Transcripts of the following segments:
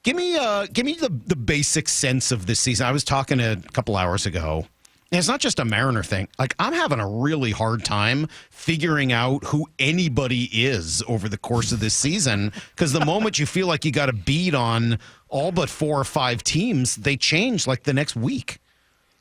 Give me the basic sense of this season. I was talking a couple hours ago. And it's not just a Mariner thing. Like, I'm having a really hard time figuring out who anybody is over the course of this season, because the moment you feel like you got a beat on all but 4 or 5 teams, they change like the next week.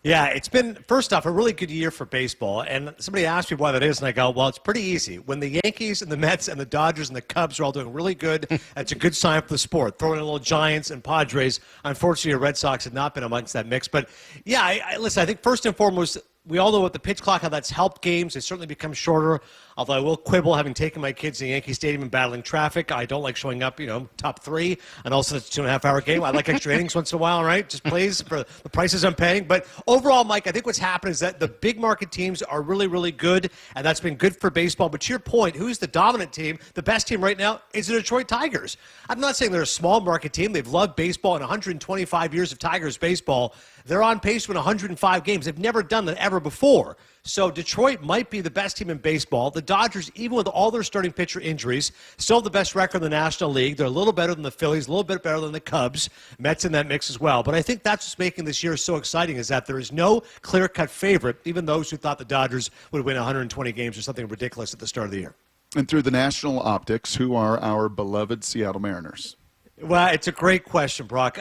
Yeah, it's been, first off, a really good year for baseball. And somebody asked me why that is, and I go, well, it's pretty easy. When the Yankees and the Mets and the Dodgers and the Cubs are all doing really good, that's a good sign for the sport. Throwing in a little Giants and Padres. Unfortunately, the Red Sox have not been amongst that mix. But, yeah, listen, I think first and foremost, we all know with the pitch clock how that's helped games. It's certainly become shorter, although I will quibble having taken my kids to Yankee Stadium and battling traffic. I don't like showing up, top 3, and also it's a 2.5-hour game. I like extra innings once in a while, right? Just please, for the prices I'm paying. But overall, Mike, I think what's happened is that the big market teams are really, really good, and that's been good for baseball. But to your point, who's the dominant team? The best team right now is the Detroit Tigers. I'm not saying they're a small market team. They've loved baseball in 125 years of Tigers baseball. They're on pace to win 105 games. They've never done that ever before. So Detroit might be the best team in baseball. The Dodgers, even with all their starting pitcher injuries, still have the best record in the National League. They're a little better than the Phillies, a little bit better than the Cubs. Mets in that mix as well. But I think that's what's making this year so exciting, is that there is no clear-cut favorite, even those who thought the Dodgers would win 120 games or something ridiculous at the start of the year. And through the national optics, who are our beloved Seattle Mariners? Well, it's a great question, Brock.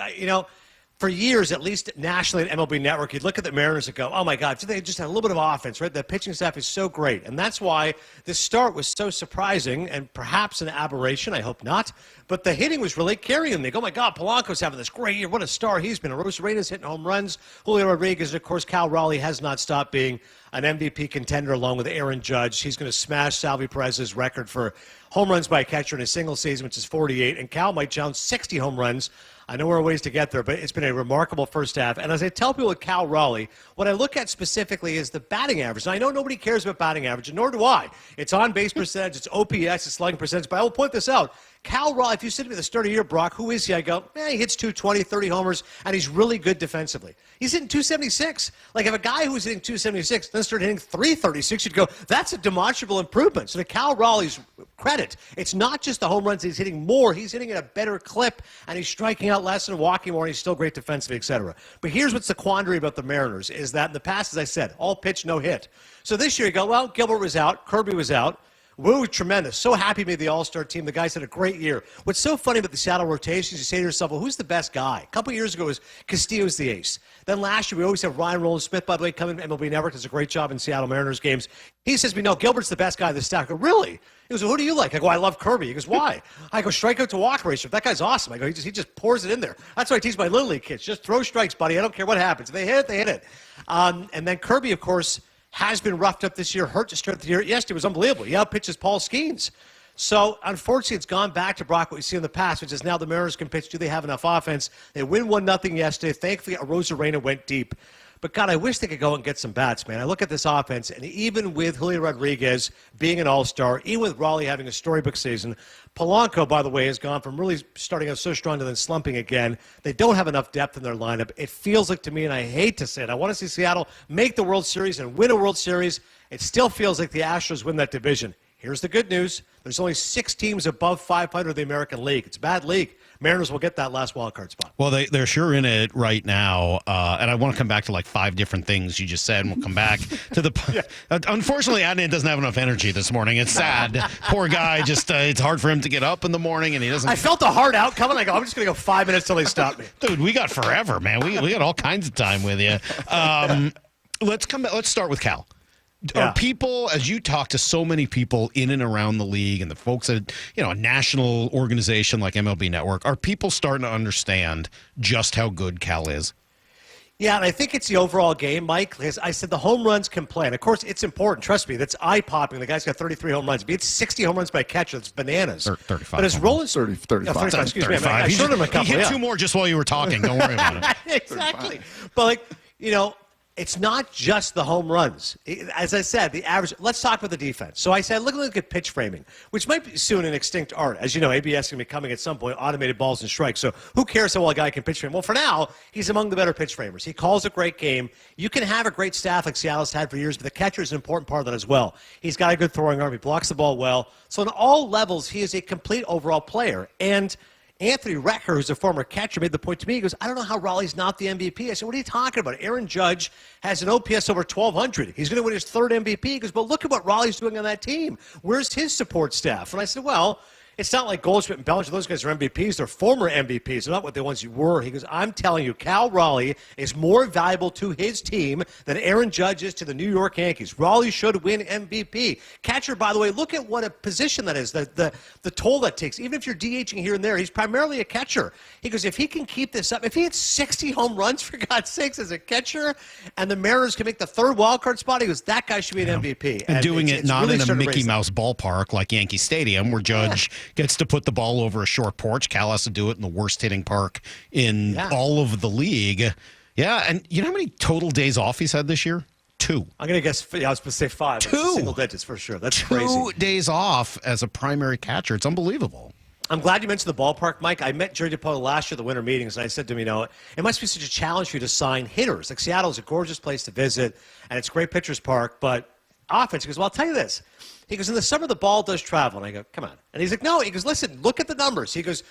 For years, at least nationally at MLB Network, you'd look at the Mariners and go, oh, my God, they just had a little bit of offense, right? The pitching staff is so great. And that's why this start was so surprising and perhaps an aberration. I hope not. But the hitting was really carrying them. They go, oh, my God, Polanco's having this great year. What a star he's been. Arena's hitting home runs. Julio Rodriguez, and, of course, Cal Raleigh has not stopped being an MVP contender along with Aaron Judge. He's going to smash Salvi Perez's record for home runs by a catcher in a single season, which is 48. And Cal might challenge 60 home runs. I know we're a ways to get there, but it's been a remarkable first half. And as I tell people with Cal Raleigh, what I look at specifically is the batting average. And I know nobody cares about batting average, and nor do I. It's on-base percentage, it's OPS, it's slugging percentage. But I will point this out. Cal Raleigh, if you said to me at the start of the year, Brock, who is he? I go, he hits 220, 30 homers, and he's really good defensively. He's hitting 276. Like, if a guy who's hitting 276 then started hitting 336, you'd go, that's a demonstrable improvement. So to Cal Raleigh's credit, it's not just the home runs he's hitting more. He's hitting at a better clip, and he's striking out less and walking more, and he's still great defensively, etc. But here's what's the quandary about the Mariners, is that in the past, as I said, all pitch, no hit. So this year you go, well, Gilbert was out, Kirby was out. Wu was tremendous. So happy he made the All-Star team. The guys had a great year. What's so funny about the Seattle rotations, you say to yourself, well, who's the best guy? A couple of years ago, it was Castillo's the ace. Then last year, we always have Ryan Roland-Smith, by the way, coming to MLB Network, does a great job in Seattle Mariners games. He says to me, no, Gilbert's the best guy in the stack. I go, really? He goes, well, who do you like? I go, I love Kirby. He goes, why? I go, strikeout to walk ratio. That guy's awesome. I go, he just pours it in there. That's why I teach my Little League kids. Just throw strikes, buddy. I don't care what happens. If they hit it, they hit it. And then Kirby, of course, has been roughed up this year, hurt to start the year. Yesterday was unbelievable. He outpitches Paul Skeens. So, unfortunately, it's gone back to Brock, what we see in the past, which is now the Mariners can pitch. Do they have enough offense? They win 1-0 yesterday. Thankfully, Arena went deep. But, God, I wish they could go and get some bats, man. I look at this offense, and even with Julio Rodriguez being an all-star, even with Raleigh having a storybook season, Polanco, by the way, has gone from really starting out so strong to then slumping again. They don't have enough depth in their lineup. It feels like to me, and I hate to say it, I want to see Seattle make the World Series and win a World Series. It still feels like the Astros win that division. Here's the good news. There's only 6 teams above 500 in the American League. It's a bad league. Mariners will get that last wild card spot. Well, they're sure in it right now. And I want to come back to like 5 different things you just said, and we'll come back to the yeah. Unfortunately, Adnan doesn't have enough energy this morning. It's sad. Poor guy. Just it's hard for him to get up in the morning, and he doesn't. I felt a hard out coming. I go, I'm just going to go 5 minutes till they stop me. Dude, we got forever, man. We got all kinds of time with you. Let's start with Cal. Yeah. Are people, as you talk to so many people in and around the league and the folks at, a national organization like MLB Network, are people starting to understand just how good Cal is? Yeah, and I think it's the overall game, Mike. Because I said the home runs can play. And, of course, it's important. Trust me, that's eye-popping. The guy's got 33 home runs. If he hits 60 home runs by catcher, that's bananas. 35. But as Roland... 35. Yeah, 35, excuse 35. me. I showed him a couple. He hit 2 more just while you were talking. Don't worry about it. Exactly. But, it's not just the home runs. As I said, the average. Let's talk about the defense. So I said, look at pitch framing, which might be soon an extinct art. As you know, ABS is going to be coming at some point, automated balls and strikes. So who cares how well a guy can pitch frame? Well, for now, he's among the better pitch framers. He calls a great game. You can have a great staff like Seattle's had for years, but the catcher is an important part of that as well. He's got a good throwing arm. He blocks the ball well. So on all levels, he is a complete overall player. And Anthony Recker, who's a former catcher, made the point to me. He goes, I don't know how Raleigh's not the MVP. I said, what are you talking about? Aaron Judge has an OPS over 1,200. He's going to win his third MVP. He goes, but look at what Raleigh's doing on that team. Where's his support staff? And I said, well, it's not like Goldschmidt and Bellinger. Those guys are MVPs. They're former MVPs. They're not what they once were. He goes, I'm telling you, Cal Raleigh is more valuable to his team than Aaron Judge is to the New York Yankees. Raleigh should win MVP. Catcher, by the way, look at what a position that is, the toll that takes. Even if you're DHing here and there, he's primarily a catcher. He goes, if he can keep this up, if he hits 60 home runs, for God's sakes, as a catcher, and the Mariners can make the third wild card spot, he goes, that guy should be an MVP. And doing it not really in a Mickey Mouse ballpark like Yankee Stadium, where Judge gets to put the ball over a short porch. Cal has to do it in the worst hitting park in all of the league. Yeah, and you know how many total days off he's had this year? 2. I'm going to guess, I was supposed to say 5. 2. It's single digits for sure. That's 2 crazy. 2 days off as a primary catcher. It's unbelievable. I'm glad you mentioned the ballpark, Mike. I met Jerry DiPolo last year at the winter meetings, and I said to him, you know, it must be such a challenge for you to sign hitters. Like, Seattle's a gorgeous place to visit, and it's a great pitcher's park, but offense, he goes, well, I'll tell you this. He goes, in the summer, the ball does travel. And I go, come on. And he's like, no. He goes, listen, look at the numbers. He goes,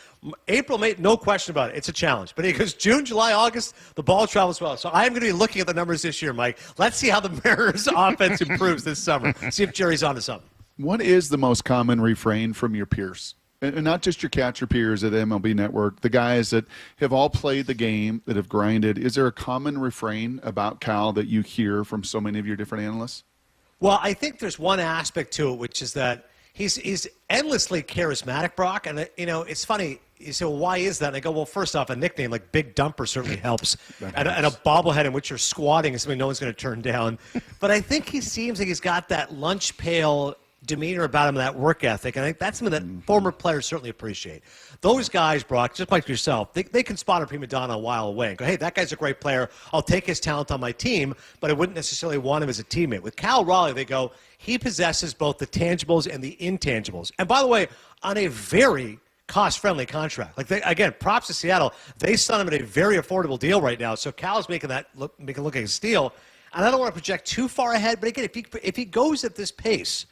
April, May, no question about it. It's a challenge. But he goes, June, July, August, the ball travels well. So I am going to be looking at the numbers this year, Mike. Let's see how the Mariners' offense improves this summer. See if Jerry's onto something. What is the most common refrain from your peers? And not just your catcher peers at MLB Network, the guys that have all played the game, that have grinded. Is there a common refrain about Cal that you hear from so many of your different analysts? Well, I think there's one aspect to it, which is that he's endlessly charismatic, Brock. And, you know, it's funny. You say, well, why is that? And I go, well, first off, a nickname like Big Dumper certainly helps. And a bobblehead in which you're squatting is something no one's going to turn down. But I think he seems like he's got that lunch pail demeanor about him, that work ethic. And I think that's something that former players certainly appreciate. Those guys, Brock, just like yourself, they can spot a prima donna a while away and go, hey, that guy's a great player. I'll take his talent on my team, but I wouldn't necessarily want him as a teammate. With Cal Raleigh, they go, he possesses both the tangibles and the intangibles. And by the way, on a very cost-friendly contract. Like, again, props to Seattle. They signed him at a very affordable deal right now. So Cal's making it look like a steal. And I don't want to project too far ahead, but again, if he goes at this pace,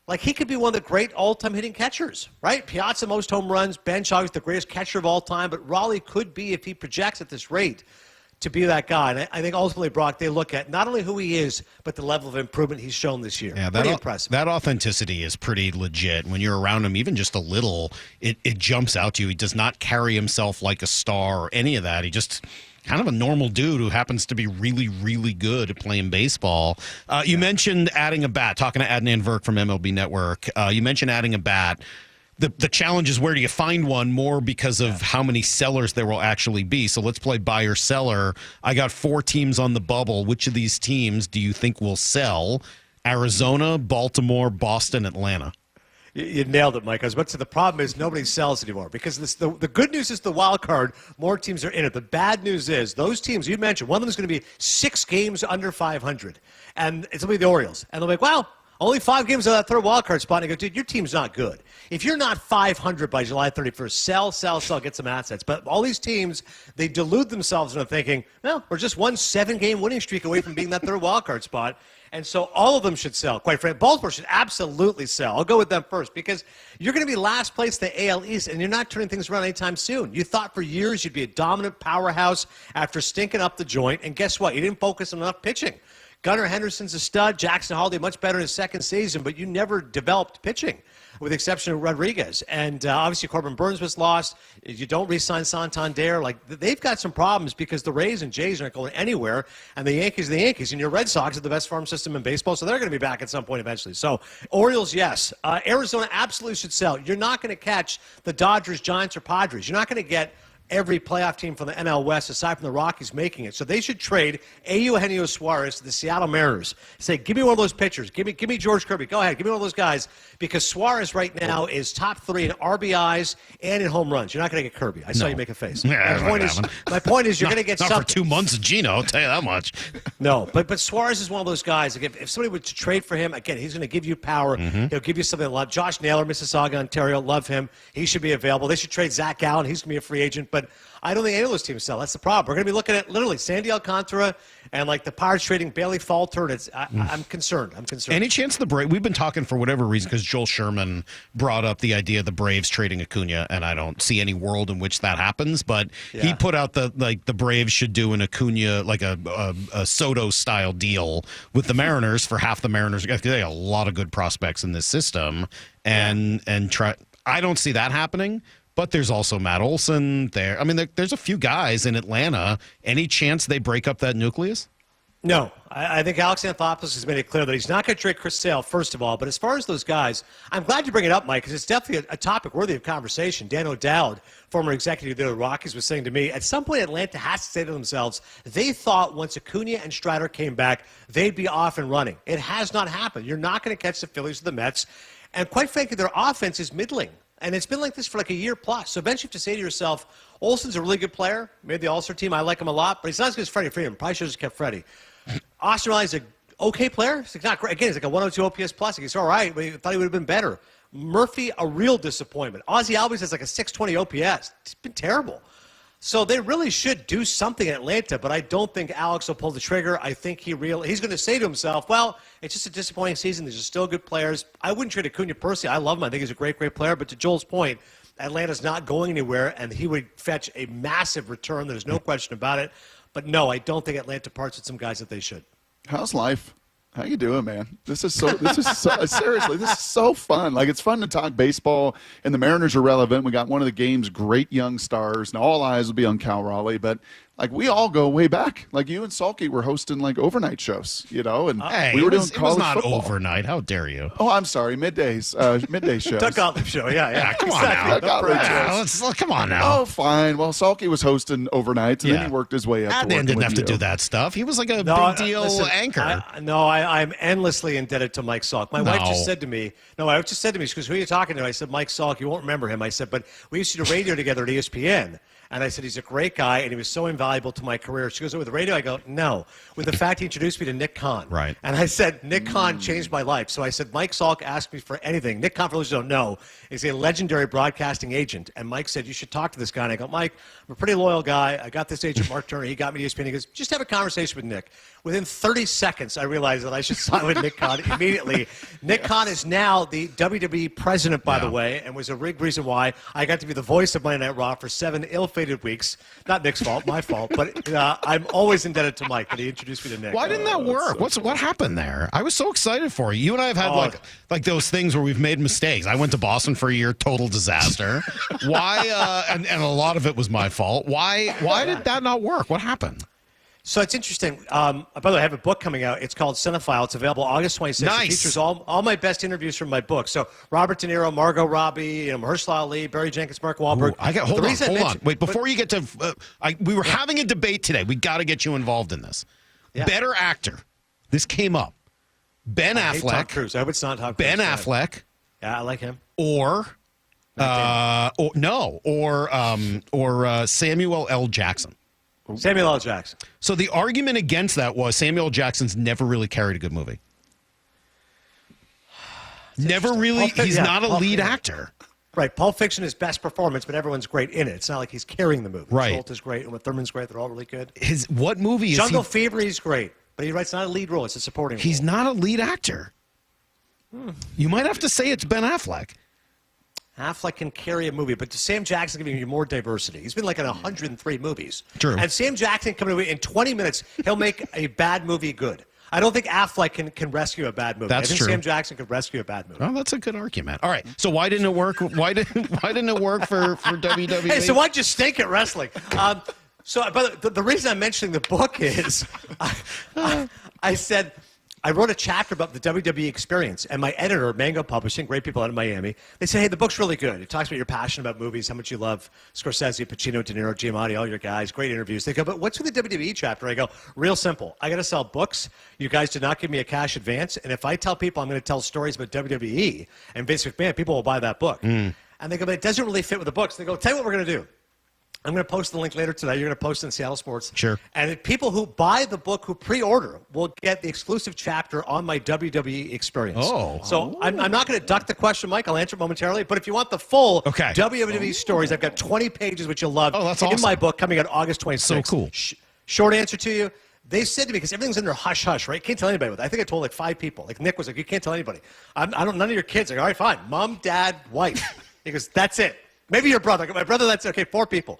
like, he could be one of the great all-time hitting catchers, right? Piazza, most home runs. Ben Shaw's the greatest catcher of all time. But Raleigh could be, if he projects at this rate, to be that guy. And I think ultimately, Brock, they look at not only who he is, but the level of improvement he's shown this year. Yeah, pretty impressive. That authenticity is pretty legit. When you're around him, even just a little, it jumps out to you. He does not carry himself like a star or any of that. He just kind of a normal dude who happens to be really, really good at playing baseball. You mentioned adding a bat, talking to Adnan Virk from MLB Network. You mentioned adding a bat. The challenge is, where do you find one, more because of how many sellers there will actually be. So let's play buyer seller. I got 4 teams on the bubble. Which of these teams do you think will sell? Arizona, Baltimore, Boston, Atlanta. You nailed it, Mike. I was about to say, the problem is nobody sells anymore, because the good news is the wild card, more teams are in it. The bad news is those teams you mentioned, one of them is going to be 6 games under 500, and it's going to be the Orioles. And they'll be like, well, only 5 games on that third wild card spot. And I go, dude, your team's not good. If you're not 500 by July 31st, sell, get some assets. But all these teams, they delude themselves into thinking, well, we're just one 7-game winning streak away from being that third wild card spot. And so all of them should sell, quite frankly. Baltimore should absolutely sell. I'll go with them first, because you're going to be last place in the AL East, and you're not turning things around anytime soon. You thought for years you'd be a dominant powerhouse after stinking up the joint, and guess what? You didn't focus on enough pitching. Gunnar Henderson's a stud. Jackson Holiday much better in his second season, but you never developed pitching, with the exception of Rodriguez. And obviously Corbin Burns was lost. You don't re-sign Santander. Like, they've got some problems because the Rays and Jays aren't going anywhere, and the Yankees are the Yankees. And your Red Sox are the best farm system in baseball, so they're going to be back at some point eventually. So Orioles, yes. Arizona absolutely should sell. You're not going to catch the Dodgers, Giants, or Padres. You're not going to get every playoff team from the NL West, aside from the Rockies, making it. So they should trade Eugenio Suarez to the Seattle Mariners. Say, give me one of those pitchers. Give me George Kirby. Go ahead. Give me one of those guys, because Suarez right now is top 3 in RBIs and in home runs. You're not going to get Kirby. I saw you make a face. Yeah, my point is you're going to get not something. for 2 months of Gino, I'll tell you that much. No, but Suarez is one of those guys. Like, if somebody would trade for him, again, he's going to give you power. He'll give you something to love. Josh Naylor, Mississauga, Ontario, love him. He should be available. They should trade Zach Allen. He's going to be a free agent. But but I don't think any of those teams sell. That's the problem. We're going to be looking at literally Sandy Alcantara and like the Pirates trading Bailey Falter. And I'm concerned. Any chance the Braves? We've been talking for whatever reason because Joel Sherman brought up the idea of the Braves trading Acuna, and I don't see any world in which that happens. But he put out the Braves should do an Acuna like a Soto style deal with the Mariners for half the Mariners. They have a lot of good prospects in this system, and try. I don't see that happening. But there's also Matt Olson there. I mean, there's a few guys in Atlanta. Any chance they break up that nucleus? No. I think Alex Anthopoulos has made it clear that he's not going to trade Chris Sale, first of all. But as far as those guys, I'm glad you bring it up, Mike, because it's definitely a topic worthy of conversation. Dan O'Dowd, former executive of the Rockies, was saying to me, at some point Atlanta has to say to themselves, they thought once Acuna and Strider came back, they'd be off and running. It has not happened. You're not going to catch the Phillies or the Mets. And quite frankly, their offense is middling. And it's been like this for like a year plus. So eventually you have to say to yourself, Olson's a really good player. Made the All-Star team. I like him a lot. But he's not as good as Freddie Freeman. Probably should have just kept Freddie. Austin Riley's an okay player. He's not great. Again, he's like a 102 OPS plus. He's all right, but I thought he would have been better. Murphy, a real disappointment. Ozzie Albies has like a 620 OPS. It's been terrible. So they really should do something in Atlanta, but I don't think Alex will pull the trigger. I think he's going to say to himself, well, it's just a disappointing season. These are still good players. I wouldn't trade Acuna personally. I love him. I think he's a great, great player. But to Joel's point, Atlanta's not going anywhere, and he would fetch a massive return. There's no question about it. But no, I don't think Atlanta parts with some guys that they should. How's life? How you doing, man? This is so seriously, this is so fun. Like, it's fun to talk baseball, and the Mariners are relevant. We got one of the game's great young stars. Now, all eyes will be on Cal Raleigh, but like, we all go way back. Like, you and Salky were hosting like overnight shows, and we were doing college it was not football. Overnight. How dare you? Oh, I'm sorry, midday shows. Doug Gottlieb show, yeah. Come on now. Come on now. Oh, fine. Well, Salky was hosting overnights, and then he worked his way up. Adnan didn't have to do that stuff. He was like a big deal anchor. I'm endlessly indebted to Mike Salk. My wife just said to me, she goes, who are you talking to? I said, Mike Salk. You won't remember him. I said, but we used to do radio together at ESPN. And I said, he's a great guy, and he was so invaluable to my career. She goes, with the radio? I go, no. With the fact he introduced me to Nick Khan. Right. And I said, Nick Khan changed my life. So I said, Mike Salk asked me for anything. Nick Khan, for those who don't know, is a legendary broadcasting agent. And Mike said, you should talk to this guy. And I go, Mike, I'm a pretty loyal guy. I got this agent, Mark Turner. He got me to ESPN. He goes, just have a conversation with Nick. Within 30 seconds, I realized that I should sign with Nick Khan immediately. Nick Khan is now the WWE president, by the way, and was a big reason why I got to be the voice of Monday Night Raw for 7 ill-fated weeks. Not Nick's fault, my fault, but I'm always indebted to Mike that he introduced me to Nick. Why didn't that work? What happened there? I was so excited for you. You and I have had like those things where we've made mistakes. I went to Boston for a year, total disaster. Why? And a lot of it was my fault. Why did that not work? What happened? So it's interesting. By the way, I have a book coming out. It's called Cinephile. It's available August 26th. Nice. It features all my best interviews from my book. So Robert De Niro, Margot Robbie, Mahershala Ali, Barry Jenkins, Mark Wahlberg. Hold on. Wait, before you get to, we were having a debate today. We got to get you involved in this. Yeah. Better actor. This came up. Ben Affleck. Tom Cruise. I hope it's not Tom Cruise. Ben Affleck. Yeah, I like him. Or Samuel L. Jackson. Samuel L. Jackson. So the argument against that was Samuel L. Jackson's never really carried a good movie. Never really. He's not a lead actor. Right. Pulp Fiction is best performance, but everyone's great in it. It's not like he's carrying the movie. Right. Schultz is great. Uma Thurman's great. They're all really good. What movie is Jungle Fever, he's great. But you're right, it's not a lead role. It's a supporting role. He's not a lead actor. You might have to say it's Ben Affleck. Affleck can carry a movie, but Sam Jackson giving you more diversity. He's been like in 103 movies. True. And Sam Jackson coming in 20 minutes, he'll make a bad movie good. I don't think Affleck can rescue a bad movie. That's I think true. Sam Jackson could rescue a bad movie. Well, that's a good argument. All right. So why didn't it work? Why didn't it work for WWE? Hey, so why'd you stink at wrestling? But the reason I'm mentioning the book is I said I wrote a chapter about the WWE experience, and my editor, Mango Publishing, great people out of Miami, they said, hey, the book's really good. It talks about your passion about movies, how much you love Scorsese, Pacino, De Niro, Giamatti, all your guys, great interviews. They go, but what's with the WWE chapter? I go, real simple. I got to sell books. You guys did not give me a cash advance, and if I tell people I'm going to tell stories about WWE and Vince McMahon, people will buy that book. And they go, but it doesn't really fit with the books. They go, tell you what we're going to do. I'm going to post the link later today. You're going to post it in Seattle Sports. Sure. And people who buy the book, who pre-order, will get the exclusive chapter on my WWE experience. Oh. So I'm not going to duck the question, Mike. I'll answer it momentarily. But if you want the full WWE stories, I've got 20 pages, which you'll love. Oh, that's in awesome. my book coming out August 26th. So cool. Short answer to you. They said to me, because everything's under hush-hush, right? Can't tell anybody with it. I think I told like 5 people. Like Nick was like, you can't tell anybody. None of your kids. Like, all right, fine. Mom, dad, wife. He goes, that's it. Maybe your brother. My brother, that's okay, 4 people.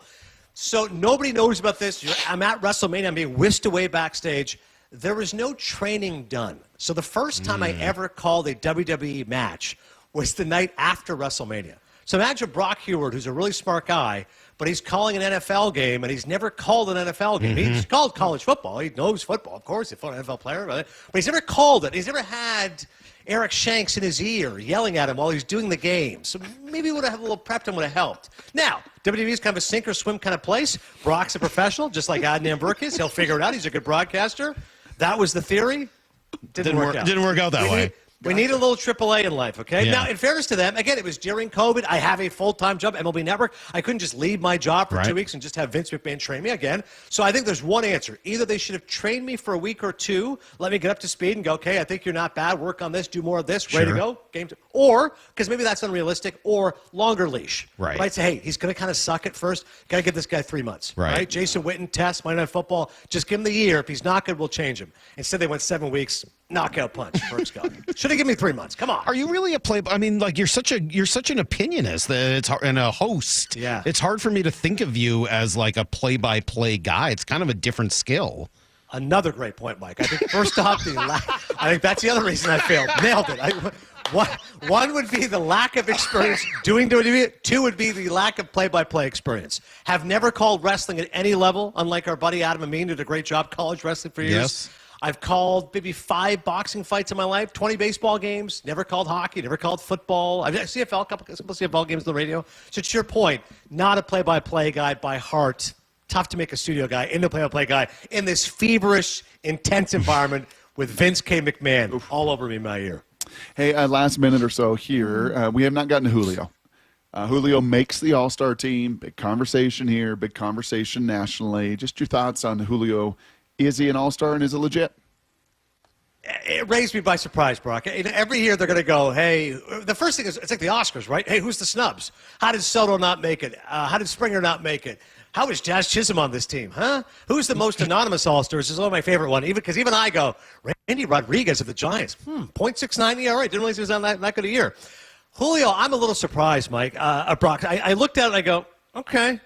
So nobody knows about this. I'm at WrestleMania. I'm being whisked away backstage. There was no training done. So the first time I ever called a WWE match was the night after WrestleMania. So imagine Brock Heward, who's a really smart guy, but he's calling an NFL game, and he's never called an NFL game. He's called college football. He knows football, of course. He's an NFL player, but he's never called it. He's never had Eric Shanks in his ear yelling at him while he's doing the game. So maybe would have a little prepped him would have helped. Now, WWE is kind of a sink or swim kind of place. Brock's a professional, just like Adnan Virk is. He'll figure it out. He's a good broadcaster. That was the theory. Didn't work out. Didn't work out that way. We need a little AAA in life, okay? Yeah. Now, in fairness to them, again, it was during COVID. I have a full-time job, MLB Network. I couldn't just leave my job for 2 weeks and just have Vince McMahon train me again. So I think there's one answer. Either they should have trained me for a week or 2, let me get up to speed and go, okay, I think you're not bad. Work on this, do more of this, ready to go. Game to, or, because maybe that's unrealistic, or longer leash. Right? Say, hey, he's going to kind of suck at first. Got to give this guy 3 months. Right? Jason Witten, test, Monday Night Football. Just give him the year. If he's not good, we'll change him. Instead, they went 7 weeks. Knockout punch. Should have given me 3 months. Come on. Are you really a play? I mean, like you're such an opinionist that it's hard, and a host. Yeah. It's hard for me to think of you as like a play-by-play guy. It's kind of a different skill. Another great point, Mike. I think first off, I think that's the other reason I failed. Nailed it. One would be the lack of experience doing WWE. 2 would be the lack of play-by-play experience. Have never called wrestling at any level, unlike our buddy Adam Amin, who did a great job college wrestling for years. Yes. I've called maybe 5 boxing fights in my life, 20 baseball games, never called hockey, never called football. I've CFL, a couple CFL games on the radio. So to your point, not a play-by-play guy by heart. Tough to make a studio guy into a play-by-play guy in this feverish, intense environment with Vince K. McMahon all over me in my ear. Hey, last minute or so here, we have not gotten to Julio. Julio makes the All-Star team. Big conversation here, big conversation nationally. Just your thoughts on Julio. Is he an all-star and is it legit? It raised me by surprise, Brock. Every year they're going to go, hey, the first thing is, it's like the Oscars, right? Hey, who's the snubs? How did Soto not make it? How did Springer not make it? How is Jazz Chisholm on this team, huh? Who's the most anonymous all-stars? This is one of my favorite one, because even I go, Randy Rodriguez of the Giants, 0.69 ERA. Didn't realize he was on that good a year. Julio, I'm a little surprised, Mike, Brock. I looked at it and I go, okay,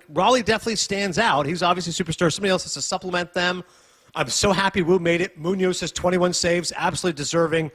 Raleigh definitely stands out. He's obviously a superstar. Somebody else has to supplement them. I'm so happy Wu made it. Munoz has 21 saves, absolutely deserving.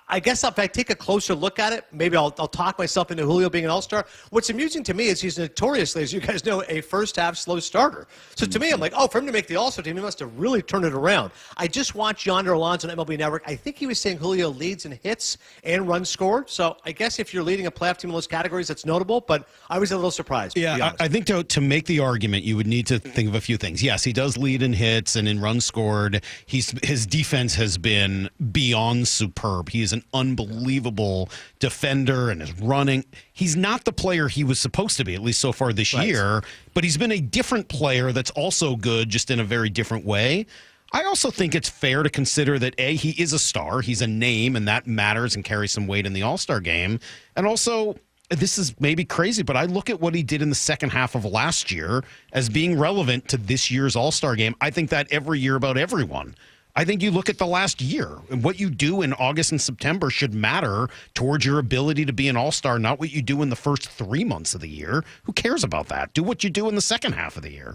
I guess if I take a closer look at it, maybe I'll talk myself into Julio being an all-star. What's amusing to me is he's notoriously, as you guys know, a first-half slow starter. So to me, I'm like, for him to make the all-star team, he must have really turned it around. I just watched Yonder Alonso on MLB Network. I think he was saying Julio leads in hits and runs scored. So I guess if you're leading a playoff team in those categories, that's notable. But I was a little surprised. Yeah, I think to make the argument, you would need to think of a few things. Yes, he does lead in hits and in runs scored. His defense has been beyond superb. He is an unbelievable defender and is running. He's not the player he was supposed to be, at least so far this year, but he's been a different player that's also good, just in a very different way. I also think it's fair to consider that, A, he is a star. He's a name, and that matters and carries some weight in the All-Star game. And also, this is maybe crazy, but I look at what he did in the second half of last year as being relevant to this year's All-Star game. I think that every year about everyone. I think you look at the last year, and what you do in August and September should matter towards your ability to be an all-star, not what you do in the first 3 months of the year. Who cares about that? Do what you do in the second half of the year.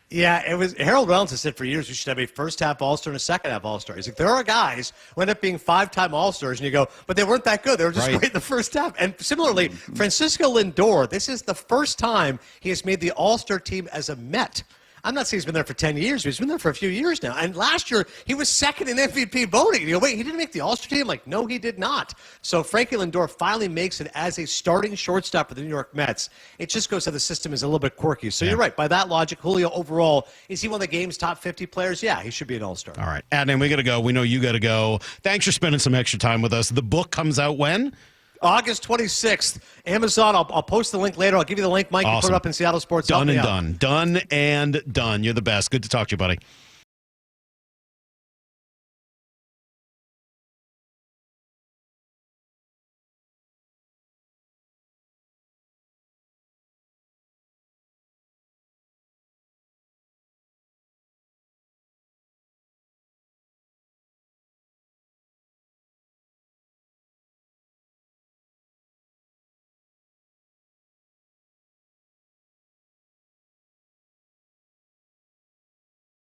Yeah, it was Harold Reynolds has said for years we should have a first-half all-star and a second-half all-star. He's like, there are guys who end up being 5-time all-stars, and you go, but they weren't that good. They were just great in the first half. And similarly, Francisco Lindor, this is the first time he has made the all-star team as a Met. I'm not saying he's been there for 10 years, but he's been there for a few years now. And last year, he was second in MVP voting. You go, wait, he didn't make the All-Star team? I'm like, no, he did not. So Frankie Lindor finally makes it as a starting shortstop for the New York Mets. It just goes how the system is a little bit quirky. So you're right. By that logic, Julio overall, is he one of the game's top 50 players? Yeah, he should be an All-Star. All right. Adnan, we got to go. We know you got to go. Thanks for spending some extra time with us. The book comes out when? August 26th, Amazon. I'll post the link later. I'll give you the link, Mike. You put Awesome. it up in Seattle Sports. Done Help and me out. done. Done and done. You're the best. Good to talk to you, buddy.